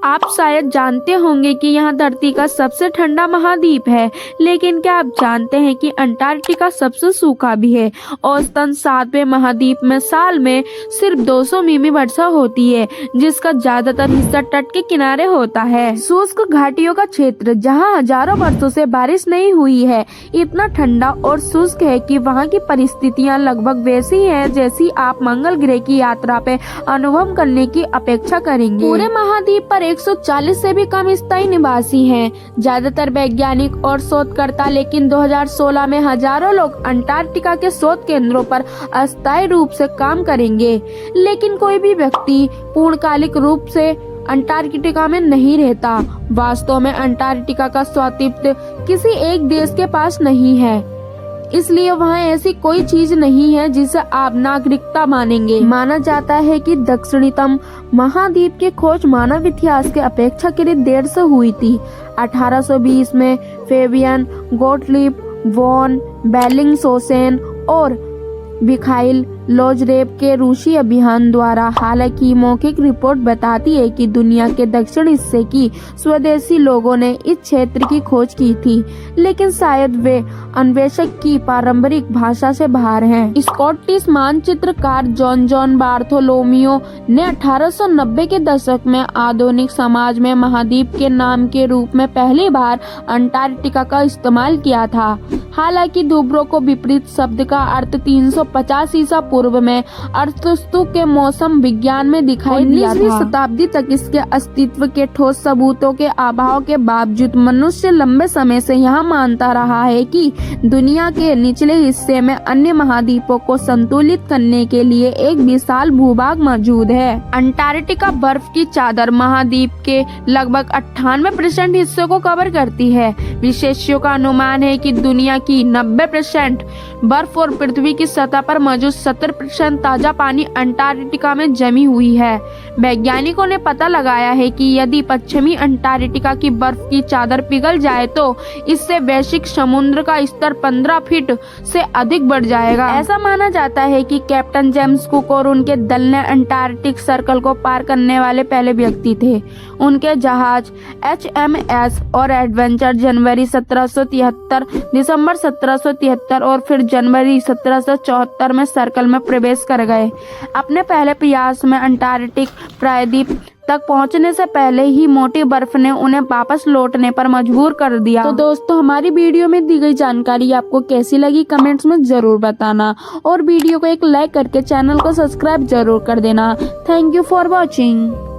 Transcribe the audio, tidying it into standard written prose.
आप शायद जानते होंगे कि यह धरती का सबसे ठंडा महाद्वीप है, लेकिन क्या आप जानते हैं कि अंटार्कटिका सबसे सूखा भी है। औसतन 7वें महाद्वीप में साल में सिर्फ 200 मिमी वर्षा होती है, जिसका ज्यादातर हिस्सा तट के किनारे होता है। शुष्क घाटियों का क्षेत्र जहां हजारों वर्षों से बारिश नहीं हुई है, इतना ठंडा और शुष्क है कि वहां की परिस्थितियां लगभग वैसी हैं जैसी आप मंगल ग्रह की यात्रा पे अनुभव करने की अपेक्षा करेंगे। पूरे महाद्वीप पर 140 से भी कम स्थायी निवासी हैं, ज्यादातर वैज्ञानिक और शोधकर्ता, लेकिन 2016 में हजारों लोग अंटार्कटिका के शोध केंद्रों पर अस्थायी रूप से काम करेंगे। लेकिन कोई भी व्यक्ति पूर्णकालिक रूप से अंटार्कटिका में नहीं रहता। वास्तव में अंटार्कटिका का स्वामित्व किसी एक देश के पास नहीं है, इसलिए वहाँ ऐसी कोई चीज नहीं है जिसे आप नागरिकता मानेंगे। माना जाता है कि दक्षिणतम महाद्वीप की खोज मानव इतिहास के अपेक्षाकृत देर से हुई थी। 1820 में फेबियन गोटलिब वॉन बेलिंगशॉसेन और मिखाइल लोजरेब के रूसी अभियान द्वारा। हालांकि मौखिक रिपोर्ट बताती है कि दुनिया के दक्षिण हिस्से की स्वदेशी लोगों ने इस क्षेत्र की खोज की थी, लेकिन शायद वे अन्वेषक की पारंपरिक भाषा से बाहर हैं। स्कॉटिश मानचित्रकार जॉन बार्थोलोमियो ने 1890 के दशक में आधुनिक समाज में महाद्वीप के नाम के रूप में पहली बार अंटार्कटिका का इस्तेमाल किया था। हालांकि दूबरों को विपरीत शब्द का अर्थ 350 ईसा पूर्व में अरस्तु के मौसम विज्ञान में दिखाई दिया था। 19वीं शताब्दी तक इसके अस्तित्व के ठोस सबूतों के अभाव के बावजूद मनुष्य लंबे समय से यह मानता रहा है कि दुनिया के निचले हिस्से में अन्य महाद्वीपों को संतुलित करने के लिए एक विशाल भूभाग मौजूद है। अंटार्कटिका बर्फ की चादर महाद्वीप के लगभग 98% हिस्से को कवर करती है। विशेषज्ञों का अनुमान है कि दुनिया की 90% बर्फ और पृथ्वी की सतह पर मौजूद 70% ताजा पानी अंटार्कटिका में जमी हुई है। वैज्ञानिकों ने पता लगाया है कि यदि पश्चिमी अंटार्कटिका की बर्फ की चादर पिघल जाए तो इससे वैश्विक समुद्र का स्तर 15 फीट से अधिक बढ़ जाएगा। ऐसा माना जाता है कि कैप्टन जेम्स कुक और उनके दल ने अंटार्कटिक सर्कल को पार करने वाले पहले व्यक्ति थे। उनके जहाज HMS और एडवेंचर जनवरी 1773, दिसंबर 1773 और फिर जनवरी 1774 में सर्कल में प्रवेश कर गए। अपने पहले प्रयास में अंटार्कटिक प्रायद्वीप तक पहुंचने से पहले ही मोटी बर्फ ने उन्हें वापस लौटने पर मजबूर कर दिया। तो दोस्तों, हमारी वीडियो में दी गई जानकारी आपको कैसी लगी कमेंट्स में जरूर बताना, और वीडियो को एक लाइक करके चैनल को सब्सक्राइब जरूर कर देना। Thank you for watching.